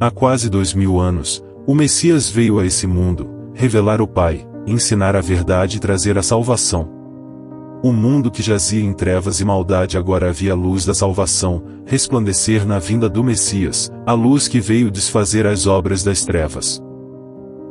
Há quase 2000 anos, o Messias veio a esse mundo, revelar o Pai, ensinar a verdade e trazer a salvação. O mundo que jazia em trevas e maldade agora via a luz da salvação, resplandecer na vinda do Messias, a luz que veio desfazer as obras das trevas.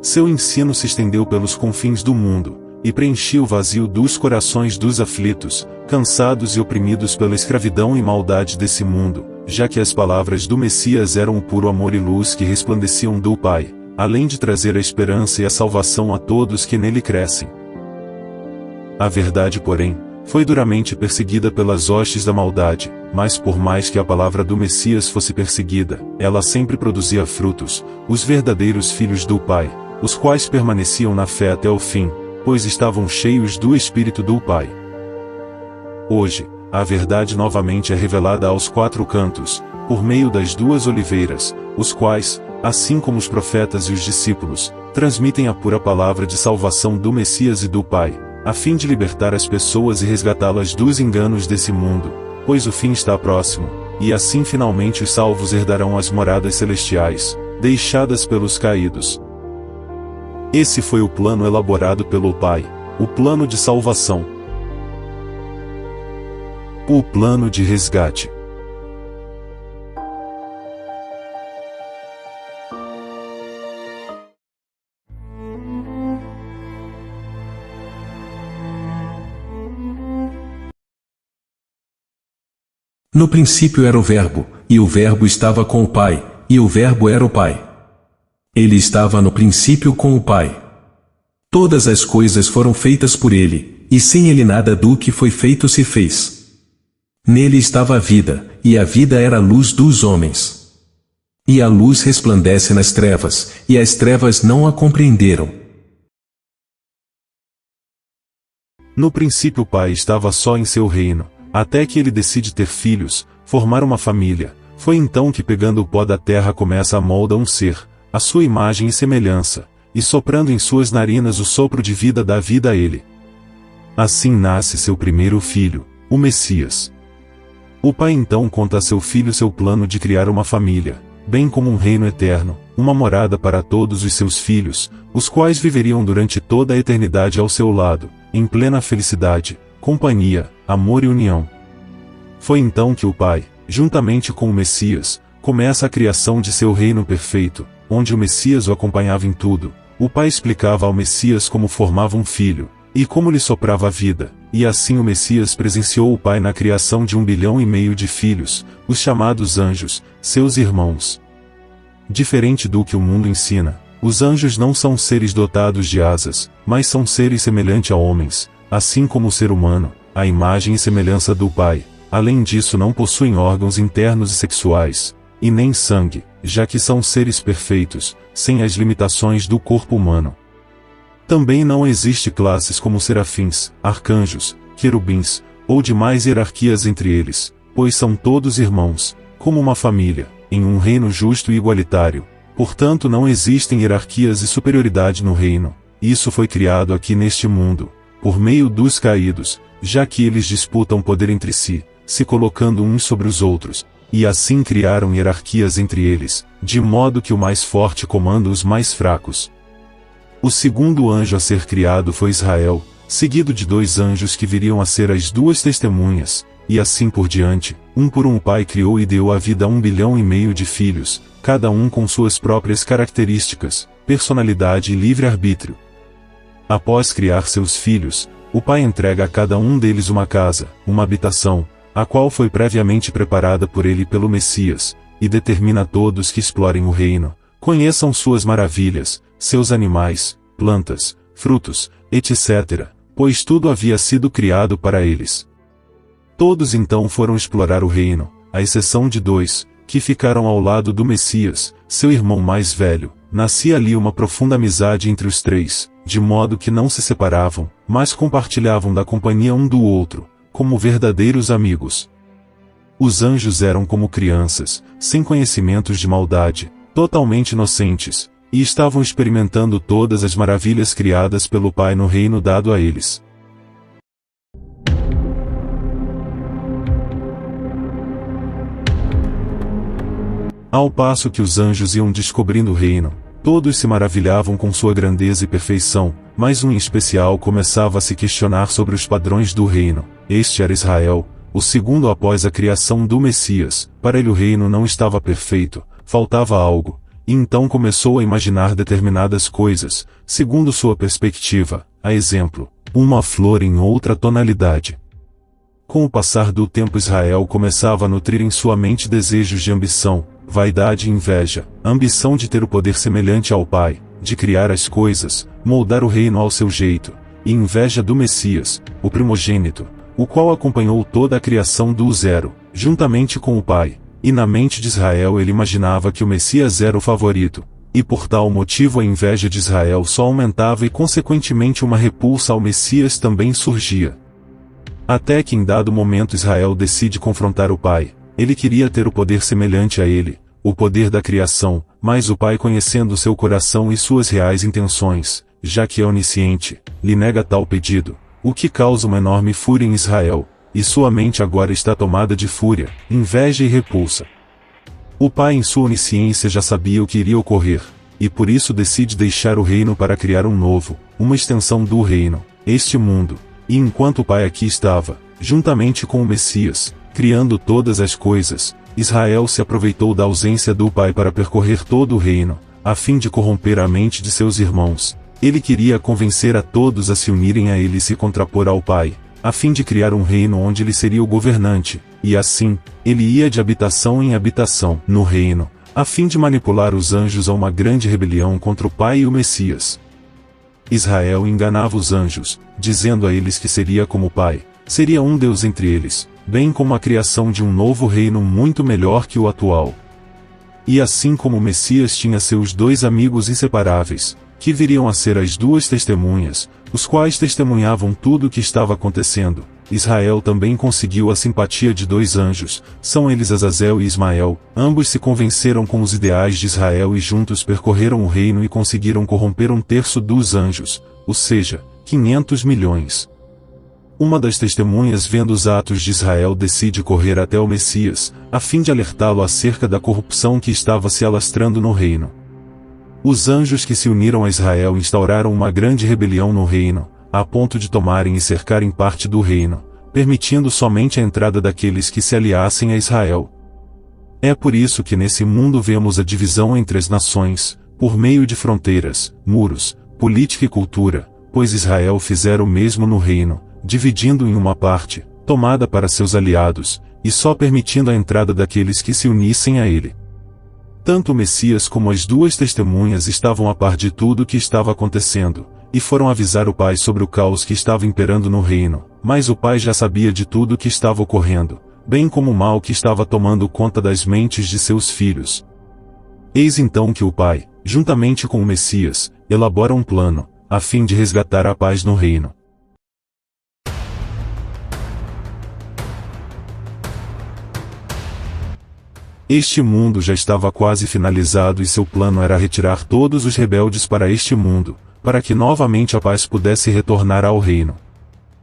Seu ensino se estendeu pelos confins do mundo, e preenchia o vazio dos corações dos aflitos, cansados e oprimidos pela escravidão e maldade desse mundo, já que as palavras do Messias eram o puro amor e luz que resplandeciam do Pai, além de trazer a esperança e a salvação a todos que nele crescem. A verdade, porém, foi duramente perseguida pelas hostes da maldade, mas por mais que a palavra do Messias fosse perseguida, ela sempre produzia frutos, os verdadeiros filhos do Pai, os quais permaneciam na fé até o fim, pois estavam cheios do Espírito do Pai. Hoje, a verdade novamente é revelada aos quatro cantos, por meio das duas oliveiras, os quais, assim como os profetas e os discípulos, transmitem a pura palavra de salvação do Messias e do Pai, a fim de libertar as pessoas e resgatá-las dos enganos desse mundo, pois o fim está próximo, e assim finalmente os salvos herdarão as moradas celestiais, deixadas pelos caídos. Esse foi o plano elaborado pelo Pai, o plano de salvação. O plano de resgate. No princípio era o Verbo, e o Verbo estava com o Pai, e o Verbo era o Pai. Ele estava no princípio com o Pai. Todas as coisas foram feitas por ele, e sem ele nada do que foi feito se fez. Nele estava a vida, e a vida era a luz dos homens. E a luz resplandece nas trevas, e as trevas não a compreenderam. No princípio o Pai estava só em seu reino, até que ele decide ter filhos, formar uma família. Foi então que pegando o pó da terra começa a molda um ser, a sua imagem e semelhança, e soprando em suas narinas o sopro de vida dá vida a ele. Assim nasce seu primeiro filho, o Messias. O Pai então conta a seu filho seu plano de criar uma família, bem como um reino eterno, uma morada para todos os seus filhos, os quais viveriam durante toda a eternidade ao seu lado, em plena felicidade, companhia, amor e união. Foi então que o Pai, juntamente com o Messias, começa a criação de seu reino perfeito, onde o Messias o acompanhava em tudo. O Pai explicava ao Messias como formava um filho, e como lhe soprava a vida, e assim o Messias presenciou o Pai na criação de 1,5 bilhão de filhos, os chamados anjos, seus irmãos. Diferente do que o mundo ensina, os anjos não são seres dotados de asas, mas são seres semelhantes a homens, assim como o ser humano, a imagem e semelhança do Pai. Além disso não possuem órgãos internos e sexuais, e nem sangue, já que são seres perfeitos, sem as limitações do corpo humano. Também não existe classes como serafins, arcanjos, querubins, ou demais hierarquias entre eles, pois são todos irmãos, como uma família, em um reino justo e igualitário. Portanto não existem hierarquias e superioridade no reino. Isso foi criado aqui neste mundo, por meio dos caídos, já que eles disputam poder entre si, se colocando uns sobre os outros, e assim criaram hierarquias entre eles, de modo que o mais forte comanda os mais fracos. O segundo anjo a ser criado foi Israel, seguido de 2 anjos que viriam a ser as 2 testemunhas, e assim por diante. Por um o Pai criou e deu a vida a 1,5 bilhão de filhos, cada um com suas próprias características, personalidade e livre-arbítrio. Após criar seus filhos, o Pai entrega a cada um deles uma casa, uma habitação, a qual foi previamente preparada por ele e pelo Messias, e determina a todos que explorem o reino, conheçam suas maravilhas, seus animais, plantas, frutos, etc., pois tudo havia sido criado para eles. Todos então foram explorar o reino, à exceção de 2, que ficaram ao lado do Messias, seu irmão mais velho. Nascia ali uma profunda amizade entre os 3, de modo que não se separavam, mas compartilhavam da companhia um do outro, como verdadeiros amigos. Os anjos eram como crianças, sem conhecimentos de maldade, totalmente inocentes, e estavam experimentando todas as maravilhas criadas pelo Pai no reino dado a eles. Ao passo que os anjos iam descobrindo o reino, todos se maravilhavam com sua grandeza e perfeição, mas um em especial começava a se questionar sobre os padrões do reino. Este era Israel, o segundo após a criação do Messias. Para ele o reino não estava perfeito, faltava algo, e então começou a imaginar determinadas coisas, segundo sua perspectiva, a exemplo, uma flor em outra tonalidade. Com o passar do tempo Israel começava a nutrir em sua mente desejos de ambição, vaidade e inveja, a ambição de ter o poder semelhante ao Pai, de criar as coisas, moldar o reino ao seu jeito, e inveja do Messias, o primogênito, o qual acompanhou toda a criação do zero, juntamente com o Pai, e na mente de Israel ele imaginava que o Messias era o favorito, e por tal motivo a inveja de Israel só aumentava e consequentemente uma repulsa ao Messias também surgia. Até que em dado momento Israel decide confrontar o Pai. Ele queria ter o poder semelhante a ele, o poder da criação, mas o Pai, conhecendo seu coração e suas reais intenções, já que é onisciente, lhe nega tal pedido, o que causa uma enorme fúria em Israel, e sua mente agora está tomada de fúria, inveja e repulsa. O Pai em sua onisciência já sabia o que iria ocorrer, e por isso decide deixar o reino para criar um novo, uma extensão do reino, este mundo, e enquanto o Pai aqui estava, juntamente com o Messias, criando todas as coisas, Israel se aproveitou da ausência do Pai para percorrer todo o reino, a fim de corromper a mente de seus irmãos. Ele queria convencer a todos a se unirem a ele e se contrapor ao Pai, a fim de criar um reino onde ele seria o governante, e assim, ele ia de habitação em habitação no reino, a fim de manipular os anjos a uma grande rebelião contra o Pai e o Messias. Israel enganava os anjos, dizendo a eles que seria como o Pai, seria um Deus entre eles, bem como a criação de um novo reino muito melhor que o atual. E assim como o Messias tinha seus dois amigos inseparáveis, que viriam a ser as duas testemunhas, os quais testemunhavam tudo o que estava acontecendo, Israel também conseguiu a simpatia de dois anjos, são eles Azazel e Ismael, ambos se convenceram com os ideais de Israel e juntos percorreram o reino e conseguiram corromper 1/3 dos anjos, ou seja, 500 milhões. Uma das testemunhas, vendo os atos de Israel, decide correr até o Messias, a fim de alertá-lo acerca da corrupção que estava se alastrando no reino. Os anjos que se uniram a Israel instauraram uma grande rebelião no reino, a ponto de tomarem e cercarem parte do reino, permitindo somente a entrada daqueles que se aliassem a Israel. É por isso que nesse mundo vemos a divisão entre as nações, por meio de fronteiras, muros, política e cultura, pois Israel fizera o mesmo no reino, dividindo em uma parte, tomada para seus aliados, e só permitindo a entrada daqueles que se unissem a ele. Tanto o Messias como as duas testemunhas estavam a par de tudo o que estava acontecendo, e foram avisar o Pai sobre o caos que estava imperando no reino, mas o Pai já sabia de tudo o que estava ocorrendo, bem como o mal que estava tomando conta das mentes de seus filhos. Eis então que o Pai, juntamente com o Messias, elabora um plano, a fim de resgatar a paz no reino. Este mundo já estava quase finalizado e seu plano era retirar todos os rebeldes para este mundo, para que novamente a paz pudesse retornar ao reino.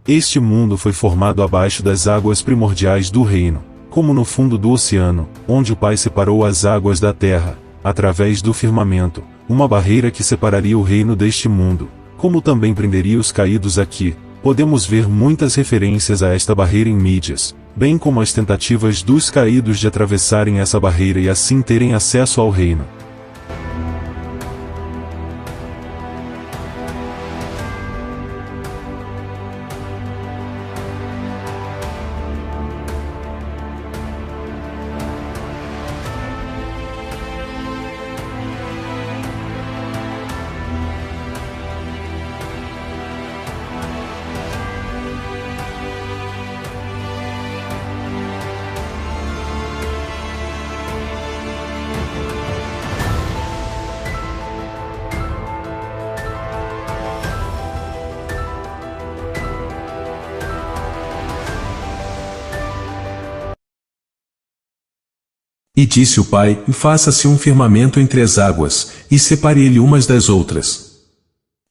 Este mundo foi formado abaixo das águas primordiais do reino, como no fundo do oceano, onde o Pai separou as águas da terra, através do firmamento, uma barreira que separaria o reino deste mundo, como também prenderia os caídos aqui. Podemos ver muitas referências a esta barreira em mídias, bem como as tentativas dos caídos de atravessarem essa barreira e assim terem acesso ao reino. E disse o Pai, faça-se um firmamento entre as águas, e separe ele umas das outras.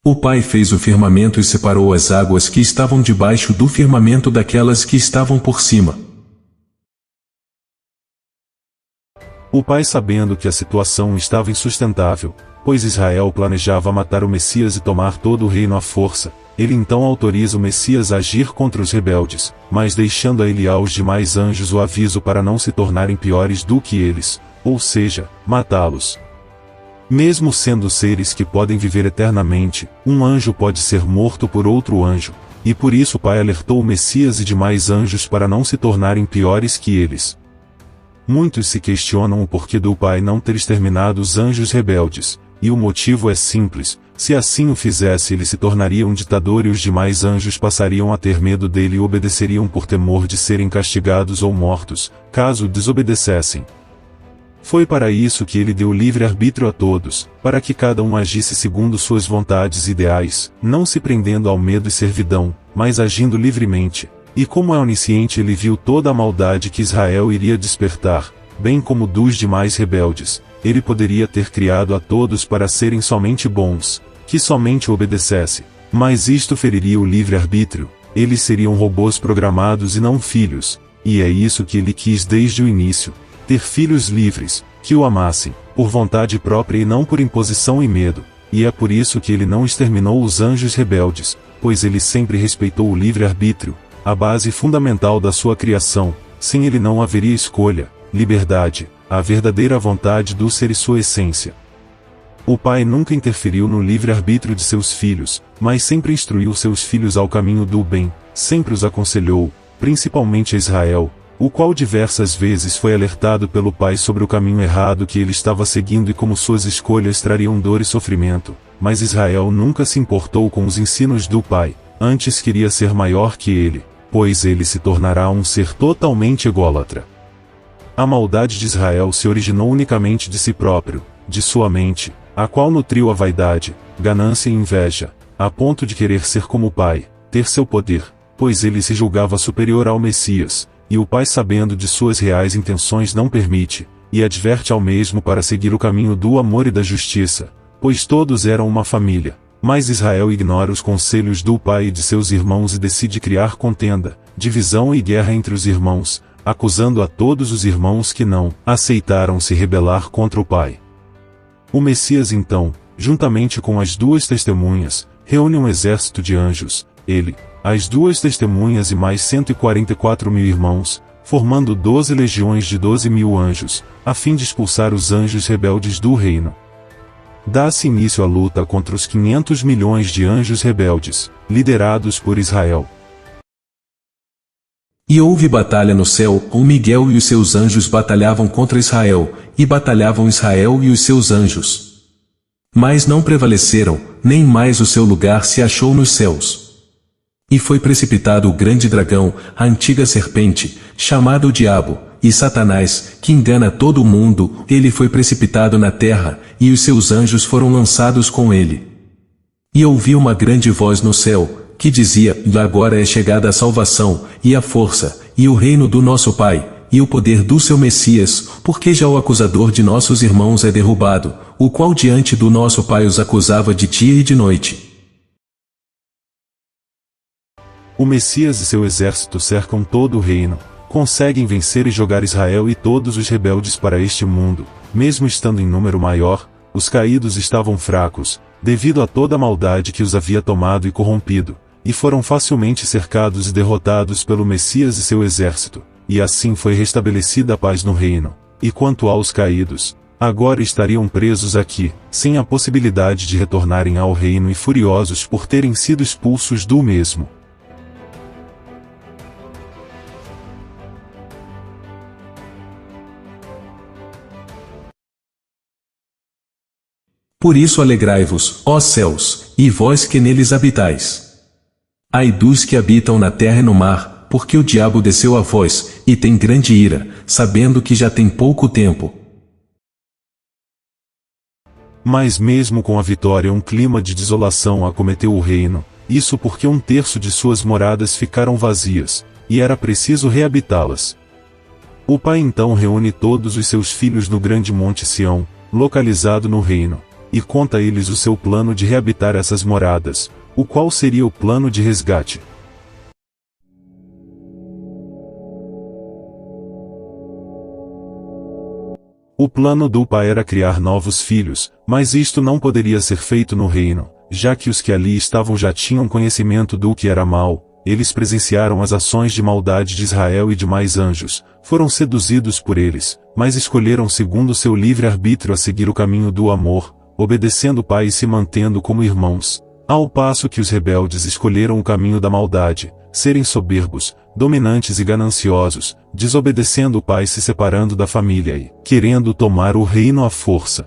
O Pai fez o firmamento e separou as águas que estavam debaixo do firmamento daquelas que estavam por cima. O pai, sabendo que a situação estava insustentável, pois Israel planejava matar o Messias e tomar todo o reino à força, ele então autoriza o Messias a agir contra os rebeldes, mas deixando a ele e aos demais anjos o aviso para não se tornarem piores do que eles, ou seja, matá-los. Mesmo sendo seres que podem viver eternamente, um anjo pode ser morto por outro anjo, e por isso o pai alertou o Messias e demais anjos para não se tornarem piores que eles. Muitos se questionam o porquê do pai não ter exterminado os anjos rebeldes, e o motivo é simples: se assim o fizesse, ele se tornaria um ditador e os demais anjos passariam a ter medo dele e obedeceriam por temor de serem castigados ou mortos, caso desobedecessem. Foi para isso que ele deu livre-arbítrio a todos, para que cada um agisse segundo suas vontades ideais, não se prendendo ao medo e servidão, mas agindo livremente. E como é onisciente, ele viu toda a maldade que Israel iria despertar, bem como dos demais rebeldes. Ele poderia ter criado a todos para serem somente bons, que somente obedecesse, mas isto feriria o livre-arbítrio, eles seriam robôs programados e não filhos, e é isso que ele quis desde o início, ter filhos livres, que o amassem, por vontade própria e não por imposição e medo, e é por isso que ele não exterminou os anjos rebeldes, pois ele sempre respeitou o livre-arbítrio, a base fundamental da sua criação. Sem ele não haveria escolha, liberdade, a verdadeira vontade do ser e sua essência. O pai nunca interferiu no livre-arbítrio de seus filhos, mas sempre instruiu seus filhos ao caminho do bem, sempre os aconselhou, principalmente a Israel, o qual diversas vezes foi alertado pelo pai sobre o caminho errado que ele estava seguindo e como suas escolhas trariam dor e sofrimento, mas Israel nunca se importou com os ensinos do pai, antes queria ser maior que ele, pois ele se tornará um ser totalmente ególatra. A maldade de Israel se originou unicamente de si próprio, de sua mente, a qual nutriu a vaidade, ganância e inveja, a ponto de querer ser como o pai, ter seu poder, pois ele se julgava superior ao Messias, e o pai, sabendo de suas reais intenções, não permite, e adverte ao mesmo para seguir o caminho do amor e da justiça, pois todos eram uma família. Mas Israel ignora os conselhos do pai e de seus irmãos e decide criar contenda, divisão e guerra entre os irmãos, acusando a todos os irmãos que não aceitaram se rebelar contra o pai. O Messias então, juntamente com as duas testemunhas, reúne um exército de anjos, ele, as duas testemunhas e mais 144.000 irmãos, formando 12 legiões de 12.000 anjos, a fim de expulsar os anjos rebeldes do reino. Dá-se início à luta contra os 500 milhões de anjos rebeldes, liderados por Israel. E houve batalha no céu, o Miguel e os seus anjos batalhavam contra Israel, e batalhavam Israel e os seus anjos. Mas não prevaleceram, nem mais o seu lugar se achou nos céus. E foi precipitado o grande dragão, a antiga serpente, chamado o Diabo, e Satanás, que engana todo o mundo, ele foi precipitado na terra, e os seus anjos foram lançados com ele. E ouvi uma grande voz no céu, que dizia: agora é chegada a salvação, e a força, e o reino do nosso Pai, e o poder do seu Messias, porque já o acusador de nossos irmãos é derrubado, o qual diante do nosso Pai os acusava de dia e de noite. O Messias e seu exército cercam todo o reino, conseguem vencer e jogar Israel e todos os rebeldes para este mundo. Mesmo estando em número maior, os caídos estavam fracos, devido a toda a maldade que os havia tomado e corrompido, e foram facilmente cercados e derrotados pelo Messias e seu exército, e assim foi restabelecida a paz no reino. E quanto aos caídos, agora estariam presos aqui, sem a possibilidade de retornarem ao reino e furiosos por terem sido expulsos do mesmo. Por isso alegrai-vos, ó céus, e vós que neles habitais. Ai dos que habitam na terra e no mar, porque o diabo desceu a vós, e tem grande ira, sabendo que já tem pouco tempo. Mas mesmo com a vitória, um clima de desolação acometeu o reino, isso porque 1/3 de suas moradas ficaram vazias, e era preciso reabitá-las. O pai então reúne todos os seus filhos no grande monte Sião, localizado no reino, e conta a eles o seu plano de reabitar essas moradas, o qual seria o plano de resgate. O O plano do pai era criar novos filhos, mas isto não poderia ser feito no reino, já que os que ali estavam já tinham conhecimento do que era mal. Eles presenciaram as ações de maldade de Israel e demais anjos, foram seduzidos por eles, mas escolheram segundo seu livre-arbítrio a seguir o caminho do amor, obedecendo o pai e se mantendo como irmãos, ao passo que os rebeldes escolheram o caminho da maldade, serem soberbos, dominantes e gananciosos, desobedecendo o pai e se separando da família e querendo tomar o reino à força.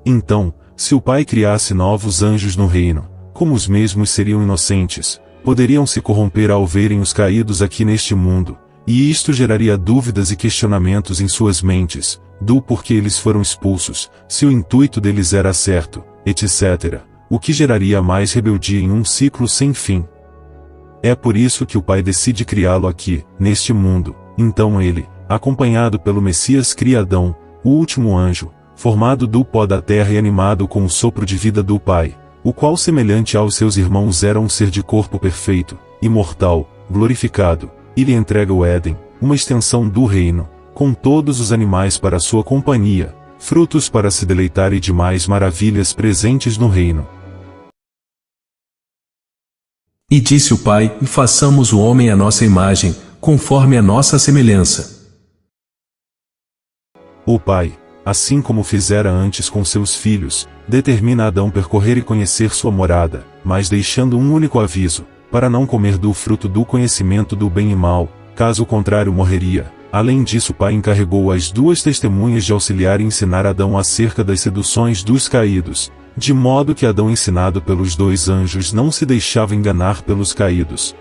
Então, se o pai criasse novos anjos no reino, como os mesmos seriam inocentes, poderiam se corromper ao verem os caídos aqui neste mundo, e isto geraria dúvidas e questionamentos em suas mentes, do porquê eles foram expulsos, se o intuito deles era certo, etc., o que geraria mais rebeldia em um ciclo sem fim. É por isso que o pai decide criá-lo aqui, neste mundo. Então ele, acompanhado pelo Messias, cria Adão, o último anjo, formado do pó da terra e animado com o sopro de vida do pai, o qual, semelhante aos seus irmãos, era um ser de corpo perfeito, imortal, glorificado, e lhe entrega o Éden, uma extensão do reino, com todos os animais para sua companhia, frutos para se deleitar e demais maravilhas presentes no reino. E disse o pai: façamos o homem à nossa imagem, conforme a nossa semelhança. O pai, assim como fizera antes com seus filhos, determina Adão percorrer e conhecer sua morada, mas deixando um único aviso, para não comer do fruto do conhecimento do bem e mal, caso contrário morreria. Além disso, o pai encarregou as duas testemunhas de auxiliar e ensinar Adão acerca das seduções dos caídos, de modo que Adão, ensinado pelos dois anjos, não se deixava enganar pelos caídos.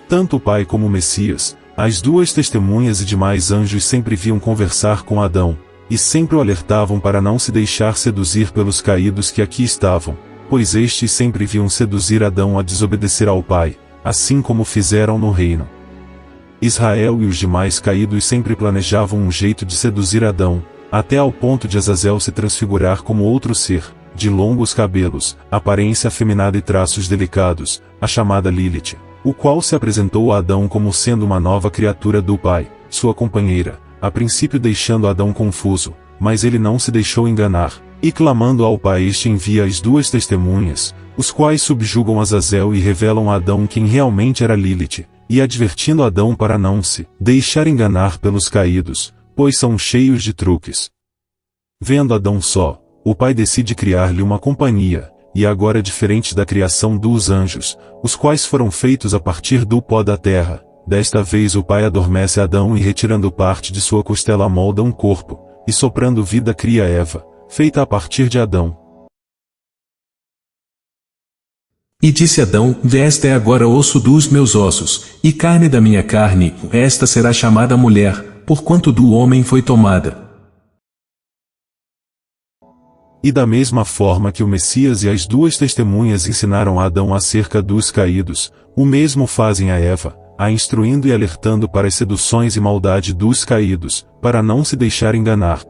Tanto o pai como o Messias, as duas testemunhas e demais anjos sempre viam conversar com Adão, e sempre o alertavam para não se deixar seduzir pelos caídos que aqui estavam, pois estes sempre viam seduzir Adão a desobedecer ao pai, assim como fizeram no reino. Israel e os demais caídos sempre planejavam um jeito de seduzir Adão, até ao ponto de Azazel se transfigurar como outro ser, de longos cabelos, aparência afeminada e traços delicados, a chamada Lilith, o qual se apresentou a Adão como sendo uma nova criatura do pai, sua companheira, a princípio deixando Adão confuso, mas ele não se deixou enganar, e clamando ao pai, este envia as duas testemunhas, os quais subjugam Azazel e revelam a Adão quem realmente era Lilith, e advertindo Adão para não se deixar enganar pelos caídos, pois são cheios de truques. Vendo Adão só, o pai decide criar-lhe uma companhia, e agora é diferente da criação dos anjos, os quais foram feitos a partir do pó da terra. Desta vez o pai adormece Adão e, retirando parte de sua costela, amolda um corpo, e soprando vida cria Eva, feita a partir de Adão. E disse Adão: esta é agora osso dos meus ossos, e carne da minha carne, esta será chamada mulher, porquanto do homem foi tomada. E da mesma forma que o Messias e as duas testemunhas ensinaram a Adão acerca dos caídos, o mesmo fazem a Eva, a instruindo e alertando para as seduções e maldade dos caídos, para não se deixar enganar.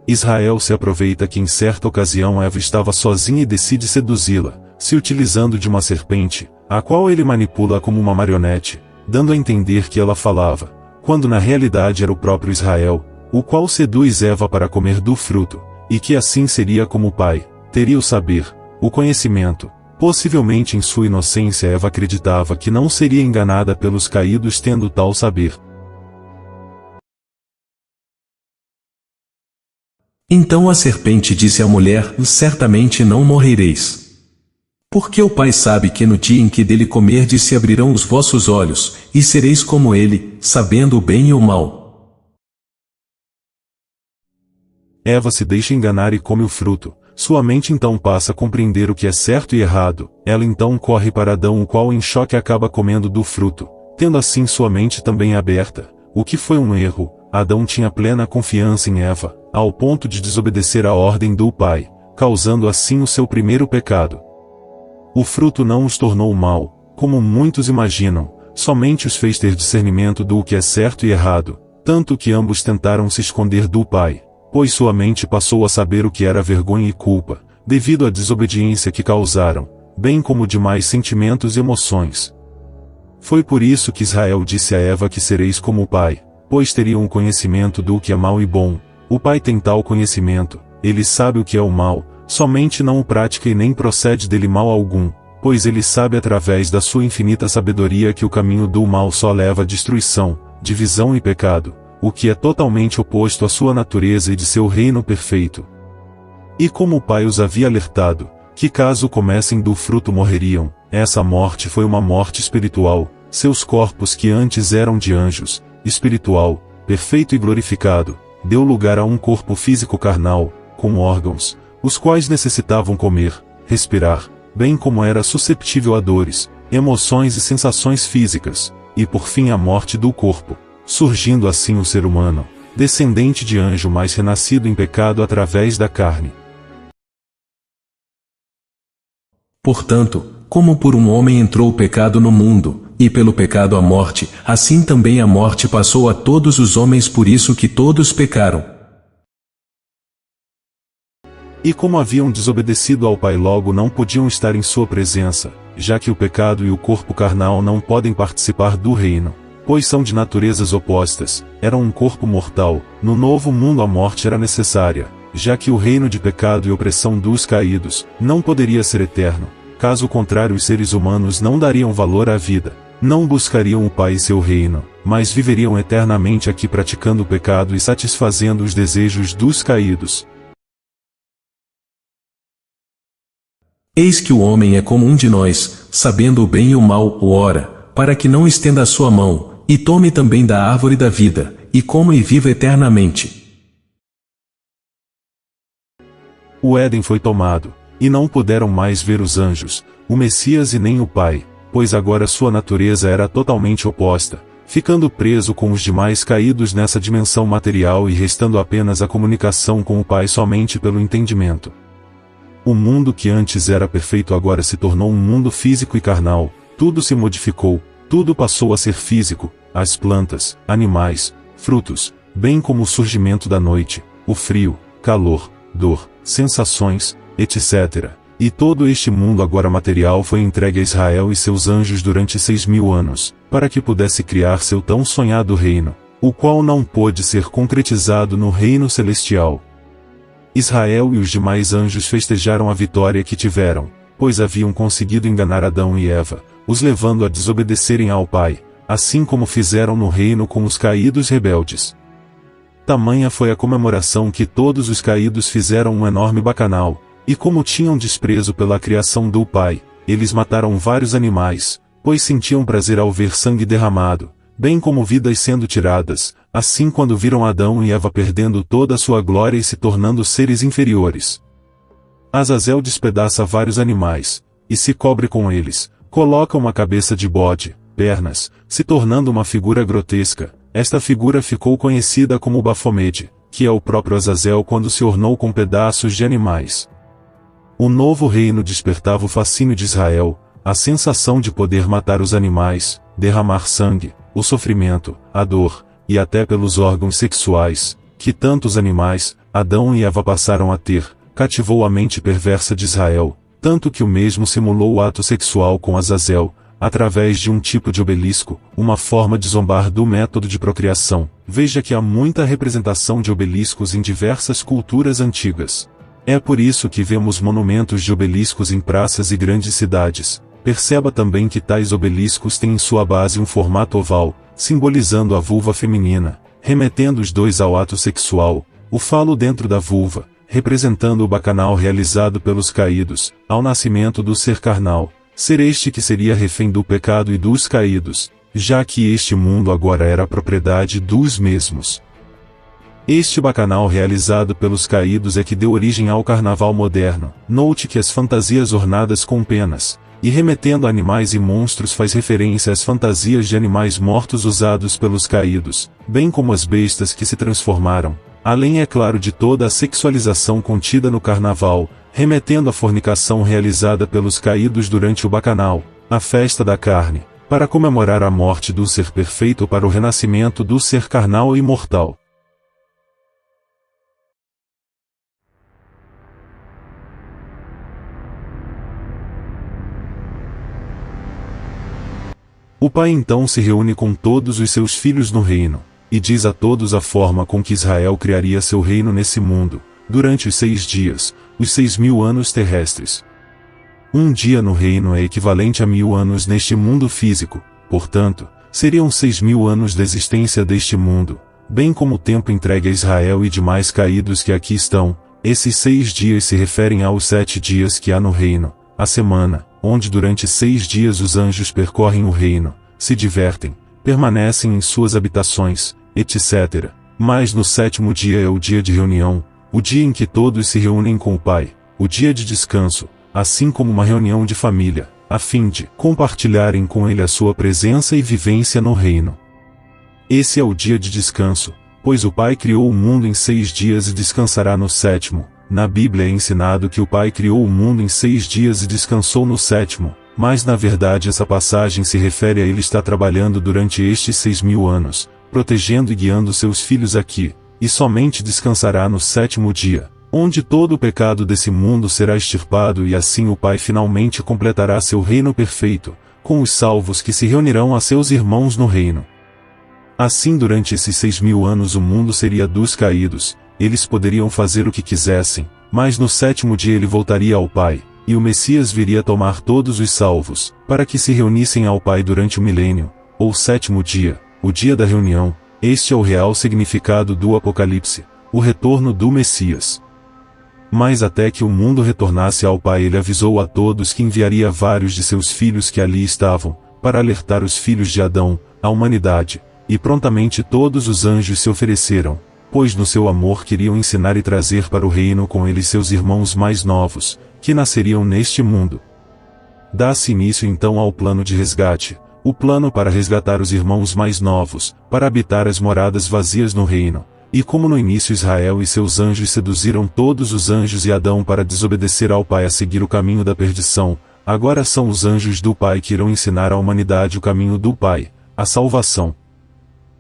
Israel se aproveita que em certa ocasião Eva estava sozinha e decide seduzi-la, se utilizando de uma serpente, a qual ele manipula como uma marionete, dando a entender que ela falava, quando na realidade era o próprio Israel, o qual seduz Eva para comer do fruto, e que assim seria como o pai, teria o saber, o conhecimento. Possivelmente em sua inocência Eva acreditava que não seria enganada pelos caídos tendo tal saber. Então a serpente disse à mulher: certamente não morrereis. Porque o pai sabe que no dia em que dele comerdes se abrirão os vossos olhos, e sereis como ele, sabendo o bem e o mal. Eva se deixa enganar e come o fruto. Sua mente então passa a compreender o que é certo e errado. Ela então corre para Adão, o qual em choque acaba comendo do fruto, tendo assim sua mente também aberta, o que foi um erro. Adão tinha plena confiança em Eva, ao ponto de desobedecer a ordem do pai, causando assim o seu primeiro pecado. O fruto não os tornou mal, como muitos imaginam, somente os fez ter discernimento do que é certo e errado, tanto que ambos tentaram se esconder do pai, pois sua mente passou a saber o que era vergonha e culpa, devido à desobediência que causaram, bem como demais sentimentos e emoções. Foi por isso que Israel disse a Eva que sereis como o pai, pois teriam o conhecimento do que é mal e bom, O Pai tem tal conhecimento, ele sabe o que é o mal, somente não o pratica e nem procede dele mal algum, pois ele sabe através da sua infinita sabedoria que o caminho do mal só leva à destruição, divisão e pecado, o que é totalmente oposto à sua natureza e de seu reino perfeito. E como o Pai os havia alertado, que caso comessem do fruto morreriam, essa morte foi uma morte espiritual, seus corpos que antes eram de anjos, espiritual, perfeito e glorificado, deu lugar a um corpo físico carnal, com órgãos, os quais necessitavam comer, respirar, bem como era susceptível a dores, emoções e sensações físicas, e por fim a morte do corpo, surgindo assim o ser humano, descendente de anjo mas renascido em pecado através da carne. Portanto, como por um homem entrou o pecado no mundo, e pelo pecado a morte, assim também a morte passou a todos os homens por isso que todos pecaram. E como haviam desobedecido ao Pai logo não podiam estar em sua presença, já que o pecado e o corpo carnal não podem participar do reino, pois são de naturezas opostas, eram um corpo mortal, no novo mundo a morte era necessária, já que o reino de pecado e opressão dos caídos, não poderia ser eterno, caso contrário os seres humanos não dariam valor à vida, não buscariam o Pai e seu reino, mas viveriam eternamente aqui praticando o pecado e satisfazendo os desejos dos caídos. Eis que o homem é como um de nós, sabendo o bem e o mal, ora, para que não estenda a sua mão, e tome também da árvore da vida, e coma e viva eternamente. O Éden foi tomado, e não puderam mais ver os anjos, o Messias e nem o Pai, pois agora sua natureza era totalmente oposta, ficando preso com os demais caídos nessa dimensão material e restando apenas a comunicação com o Pai somente pelo entendimento. O mundo que antes era perfeito agora se tornou um mundo físico e carnal, tudo se modificou, tudo passou a ser físico, as plantas, animais, frutos, bem como o surgimento da noite, o frio, calor, dor, sensações, etc. E todo este mundo agora material foi entregue a Israel e seus anjos durante 6.000 anos, para que pudesse criar seu tão sonhado reino, o qual não pôde ser concretizado no reino celestial. Israel e os demais anjos festejaram a vitória que tiveram, pois haviam conseguido enganar Adão e Eva, os levando a desobedecerem ao Pai, assim como fizeram no reino com os caídos rebeldes. Tamanha foi a comemoração que todos os caídos fizeram um enorme bacanal, e como tinham desprezo pela criação do Pai, eles mataram vários animais, pois sentiam prazer ao ver sangue derramado, bem como vidas sendo tiradas, assim quando viram Adão e Eva perdendo toda a sua glória e se tornando seres inferiores. Azazel despedaça vários animais, e se cobre com eles, coloca uma cabeça de bode, pernas, se tornando uma figura grotesca. Esta figura ficou conhecida como Bafomede, que é o próprio Azazel quando se ornou com pedaços de animais. O novo reino despertava o fascínio de Israel, a sensação de poder matar os animais, derramar sangue, o sofrimento, a dor, e até pelos órgãos sexuais, que tantos animais, Adão e Eva passaram a ter, cativou a mente perversa de Israel, tanto que o mesmo simulou o ato sexual com Azazel, através de um tipo de obelisco, uma forma de zombar do método de procriação. Veja que há muita representação de obeliscos em diversas culturas antigas. É por isso que vemos monumentos de obeliscos em praças e grandes cidades. Perceba também que tais obeliscos têm em sua base um formato oval, simbolizando a vulva feminina, remetendo os dois ao ato sexual, o falo dentro da vulva, representando o bacanal realizado pelos caídos, ao nascimento do ser carnal, ser este que seria refém do pecado e dos caídos, já que este mundo agora era propriedade dos mesmos. Este bacanal realizado pelos caídos é que deu origem ao carnaval moderno. Note que as fantasias ornadas com penas, e remetendo a animais e monstros faz referência às fantasias de animais mortos usados pelos caídos, bem como as bestas que se transformaram, além é claro de toda a sexualização contida no carnaval, remetendo à fornicação realizada pelos caídos durante o bacanal, a festa da carne, para comemorar a morte do ser perfeito para o renascimento do ser carnal e mortal. O Pai então se reúne com todos os seus filhos no reino, e diz a todos a forma com que Israel criaria seu reino nesse mundo, durante os 6 dias, os 6.000 anos terrestres. Um dia no reino é equivalente a 1.000 anos neste mundo físico, portanto, seriam 6.000 anos de existência deste mundo, bem como o tempo entregue a Israel e demais caídos que aqui estão. Esses 6 dias se referem aos 7 dias que há no reino, a semana, onde durante 6 dias os anjos percorrem o reino, se divertem, permanecem em suas habitações, etc. Mas no 7º dia é o dia de reunião, o dia em que todos se reúnem com o Pai, o dia de descanso, assim como uma reunião de família, a fim de compartilharem com Ele a sua presença e vivência no reino. Esse é o dia de descanso, pois o Pai criou o mundo em 6 dias e descansará no 7º. Na Bíblia é ensinado que o Pai criou o mundo em 6 dias e descansou no 7º, mas na verdade essa passagem se refere a Ele estar trabalhando durante estes 6.000 anos, protegendo e guiando seus filhos aqui, e somente descansará no 7º dia, onde todo o pecado desse mundo será extirpado e assim o Pai finalmente completará seu reino perfeito, com os salvos que se reunirão a seus irmãos no reino. Assim durante esses 6.000 anos o mundo seria dos caídos, eles poderiam fazer o que quisessem, mas no 7º dia ele voltaria ao Pai, e o Messias viria tomar todos os salvos, para que se reunissem ao Pai durante o milênio, ou 7º dia, o dia da reunião. Este é o real significado do Apocalipse, o retorno do Messias. Mas até que o mundo retornasse ao Pai ele avisou a todos que enviaria vários de seus filhos que ali estavam, para alertar os filhos de Adão, a humanidade, e prontamente todos os anjos se ofereceram, pois no seu amor queriam ensinar e trazer para o reino com eles seus irmãos mais novos, que nasceriam neste mundo. Dá-se início então ao plano de resgate, o plano para resgatar os irmãos mais novos, para habitar as moradas vazias no reino. E como no início Israel e seus anjos seduziram todos os anjos e Adão para desobedecer ao Pai a seguir o caminho da perdição, agora são os anjos do Pai que irão ensinar à humanidade o caminho do Pai, a salvação.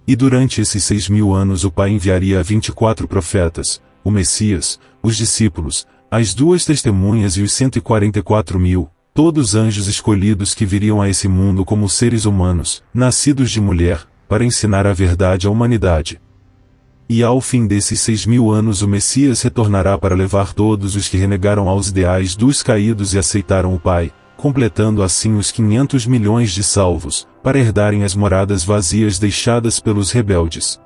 E durante esses 6.000 anos o Pai enviaria 24 profetas, o Messias, os discípulos, as 2 testemunhas e os 144.000, todos anjos escolhidos que viriam a esse mundo como seres humanos, nascidos de mulher, para ensinar a verdade à humanidade. E ao fim desses 6.000 anos o Messias retornará para levar todos os que renegaram aos ideais dos caídos e aceitaram o Pai, completando assim os 500 milhões de salvos, para herdarem as moradas vazias deixadas pelos rebeldes.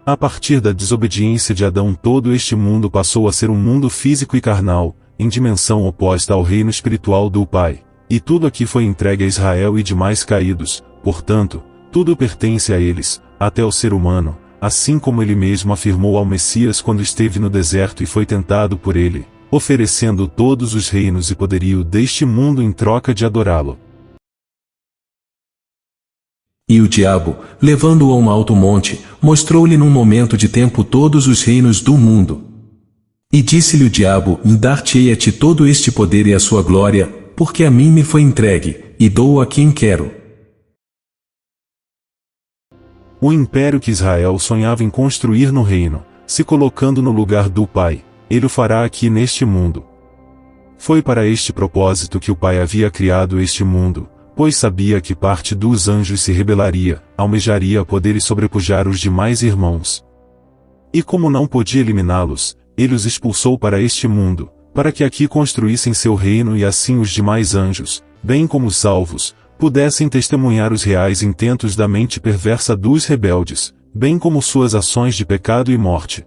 A partir da desobediência de Adão todo este mundo passou a ser um mundo físico e carnal, em dimensão oposta ao reino espiritual do Pai, e tudo aqui foi entregue a Israel e demais caídos, portanto, tudo pertence a eles, até o ser humano, assim como ele mesmo afirmou ao Messias quando esteve no deserto e foi tentado por ele, oferecendo todos os reinos e poderio deste mundo em troca de adorá-lo. E o diabo, levando-o a um alto monte, mostrou-lhe num momento de tempo todos os reinos do mundo. E disse-lhe o diabo: dar-te-ei a ti todo este poder e a sua glória, porque a mim me foi entregue, e dou-o a quem quero. O império que Israel sonhava em construir no reino, se colocando no lugar do Pai, ele o fará aqui neste mundo. Foi para este propósito que o Pai havia criado este mundo, pois sabia que parte dos anjos se rebelaria, almejaria poder e sobrepujar os demais irmãos. E como não podia eliminá-los, ele os expulsou para este mundo, para que aqui construíssem seu reino e assim os demais anjos, bem como os salvos, pudessem testemunhar os reais intentos da mente perversa dos rebeldes, bem como suas ações de pecado e morte.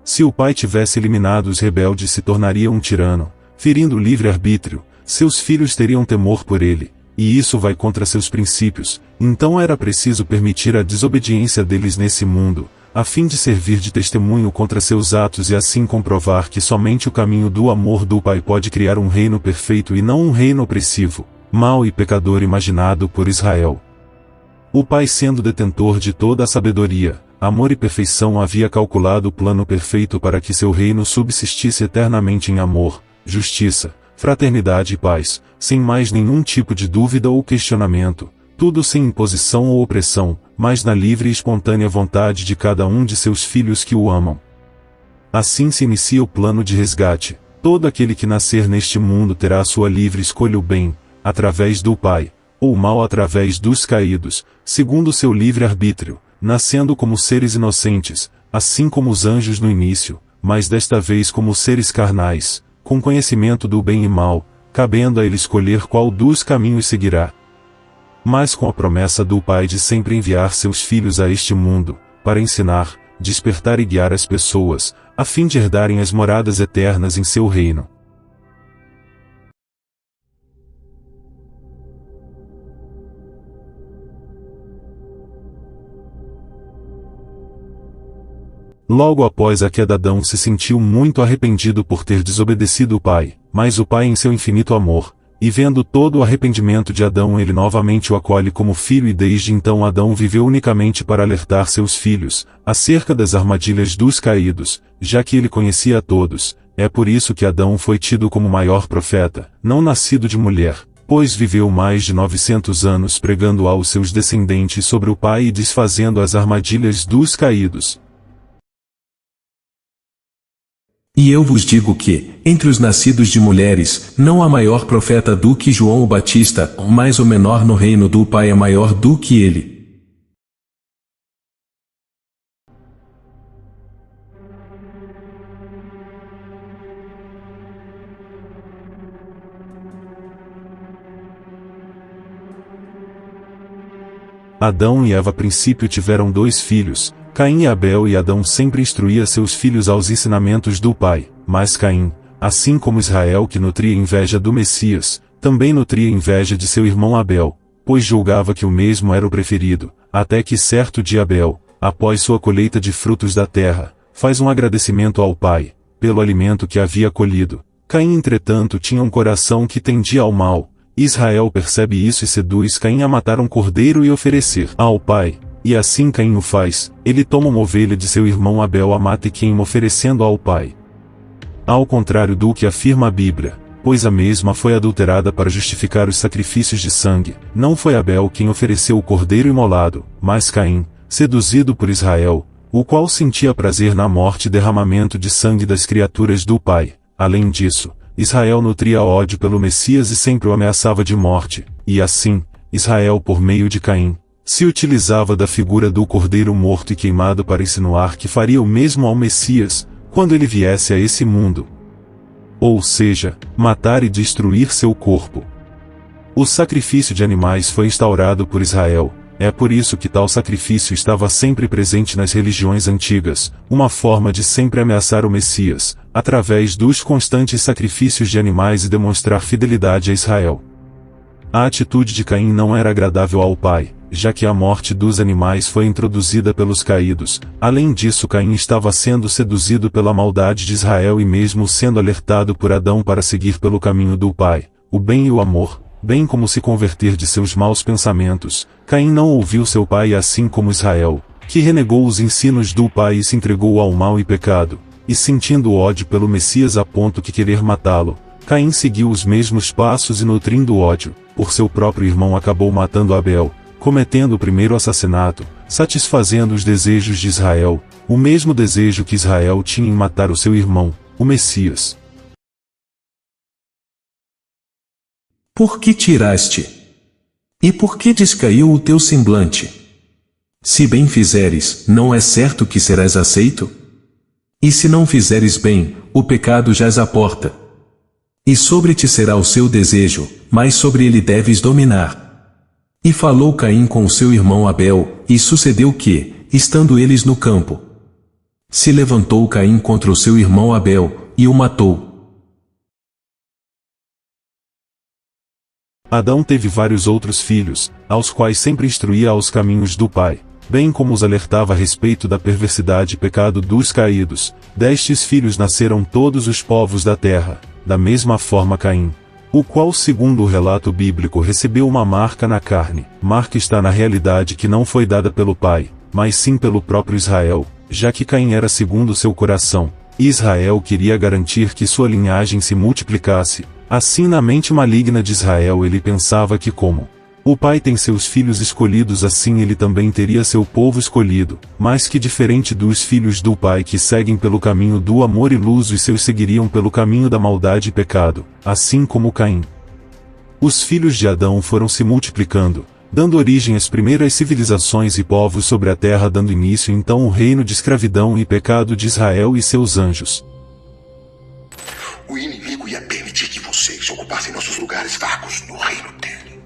Se o Pai tivesse eliminado os rebeldes se tornaria um tirano, ferindo o livre-arbítrio, seus filhos teriam temor por ele, e isso vai contra seus princípios, então era preciso permitir a desobediência deles nesse mundo, a fim de servir de testemunho contra seus atos e assim comprovar que somente o caminho do amor do Pai pode criar um reino perfeito e não um reino opressivo, mau e pecador imaginado por Israel. O Pai, sendo detentor de toda a sabedoria, amor e perfeição, havia calculado o plano perfeito para que seu reino subsistisse eternamente em amor, justiça, fraternidade e paz, sem mais nenhum tipo de dúvida ou questionamento, tudo sem imposição ou opressão, mas na livre e espontânea vontade de cada um de seus filhos que o amam. Assim se inicia o plano de resgate. Todo aquele que nascer neste mundo terá a sua livre escolha o bem, através do Pai, ou o mal através dos caídos, segundo seu livre-arbítrio, nascendo como seres inocentes, assim como os anjos no início, mas desta vez como seres carnais, com conhecimento do bem e mal, cabendo a ele escolher qual dos caminhos seguirá. Mas com a promessa do Pai de sempre enviar seus filhos a este mundo, para ensinar, despertar e guiar as pessoas, a fim de herdarem as moradas eternas em seu reino. Logo após a queda, Adão se sentiu muito arrependido por ter desobedecido o Pai, mas o Pai, em seu infinito amor, e vendo todo o arrependimento de Adão, ele novamente o acolhe como filho, e desde então Adão viveu unicamente para alertar seus filhos acerca das armadilhas dos caídos, já que ele conhecia a todos. É por isso que Adão foi tido como o maior profeta, não nascido de mulher, pois viveu mais de 900 anos pregando aos seus descendentes sobre o Pai e desfazendo as armadilhas dos caídos. E eu vos digo que, entre os nascidos de mulheres, não há maior profeta do que João o Batista, mas o menor no reino do Pai é maior do que ele. Adão e Eva a princípio tiveram 2 filhos, Caim e Abel, e Adão sempre instruía seus filhos aos ensinamentos do Pai, mas Caim, assim como Israel, que nutria inveja do Messias, também nutria inveja de seu irmão Abel, pois julgava que o mesmo era o preferido, até que certo dia Abel, após sua colheita de frutos da terra, faz um agradecimento ao Pai, pelo alimento que havia colhido. Caim, entretanto, tinha um coração que tendia ao mal. Israel percebe isso e seduz Caim a matar um cordeiro e oferecer ao Pai. E assim Caim o faz, ele toma uma ovelha de seu irmão Abel, a mata e queima, oferecendo ao Pai. Ao contrário do que afirma a Bíblia, pois a mesma foi adulterada para justificar os sacrifícios de sangue, não foi Abel quem ofereceu o cordeiro imolado, mas Caim, seduzido por Israel, o qual sentia prazer na morte e derramamento de sangue das criaturas do Pai. Além disso, Israel nutria ódio pelo Messias e sempre o ameaçava de morte, e assim, Israel, por meio de Caim, se utilizava da figura do cordeiro morto e queimado para insinuar que faria o mesmo ao Messias, quando ele viesse a esse mundo. Ou seja, matar e destruir seu corpo. O sacrifício de animais foi instaurado por Israel, é por isso que tal sacrifício estava sempre presente nas religiões antigas, uma forma de sempre ameaçar o Messias, através dos constantes sacrifícios de animais, e demonstrar fidelidade a Israel. A atitude de Caim não era agradável ao Pai, já que a morte dos animais foi introduzida pelos caídos. Além disso, Caim estava sendo seduzido pela maldade de Israel e mesmo sendo alertado por Adão para seguir pelo caminho do Pai, o bem e o amor, bem como se converter de seus maus pensamentos. Caim não ouviu seu pai, assim como Israel, que renegou os ensinos do Pai e se entregou ao mal e pecado, e sentindo ódio pelo Messias a ponto de querer matá-lo, Caim seguiu os mesmos passos e, nutrindo ódio por seu próprio irmão, acabou matando Abel, cometendo o primeiro assassinato, satisfazendo os desejos de Israel, o mesmo desejo que Israel tinha em matar o seu irmão, o Messias. Por que tiraste? E por que descaiu o teu semblante? Se bem fizeres, não é certo que serás aceito? E se não fizeres bem, o pecado jaz à porta. E sobre ti será o seu desejo, mas sobre ele deves dominar. E falou Caim com o seu irmão Abel, e sucedeu que, estando eles no campo, se levantou Caim contra o seu irmão Abel, e o matou. Adão teve vários outros filhos, aos quais sempre instruía aos caminhos do Pai, bem como os alertava a respeito da perversidade e pecado dos caídos. Destes filhos nasceram todos os povos da terra, da mesma forma Caim, o qual, segundo o relato bíblico, recebeu uma marca na carne. Marca está na realidade que não foi dada pelo pai, mas sim pelo próprio Israel, já que Caim era segundo seu coração, e Israel queria garantir que sua linhagem se multiplicasse. Assim, na mente maligna de Israel, ele pensava que, como o pai tem seus filhos escolhidos, assim ele também teria seu povo escolhido, mas que, diferente dos filhos do pai que seguem pelo caminho do amor e luz, os seus seguiriam pelo caminho da maldade e pecado, assim como Caim. Os filhos de Adão foram se multiplicando, dando origem às primeiras civilizações e povos sobre a terra, dando início então o reino de escravidão e pecado de Israel e seus anjos. O inimigo ia permitir que vocês ocupassem nossos lugares vagos no reino dele.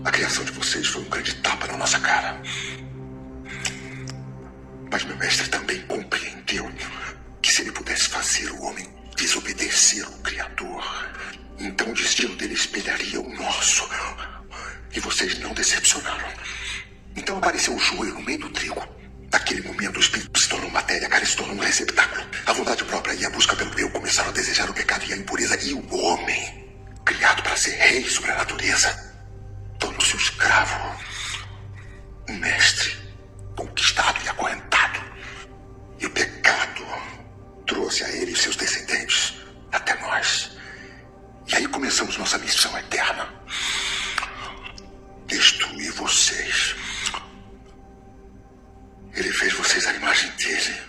A criação de vocês foi um grande tapa na nossa cara. Mas meu mestre também compreendeu que se ele pudesse fazer o homem desobedecer o Criador, então o destino dele espelharia o nosso. E vocês não decepcionaram. Então apareceu o joio no meio do trigo. Naquele momento o espírito se tornou matéria, a cara se tornou um receptáculo. A vontade própria e a busca pelo eu começaram a desejar o pecado e a impureza. E o homem, criado para ser rei sobre a natureza, tornou-se um escravo, um mestre, conquistado e acorrentado. E o pecado trouxe a ele e seus descendentes até nós. E aí começamos nossa missão eterna: destruir vocês. Ele fez vocês à imagem dele,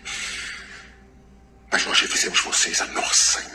mas nós refizemos vocês à nossa imagem.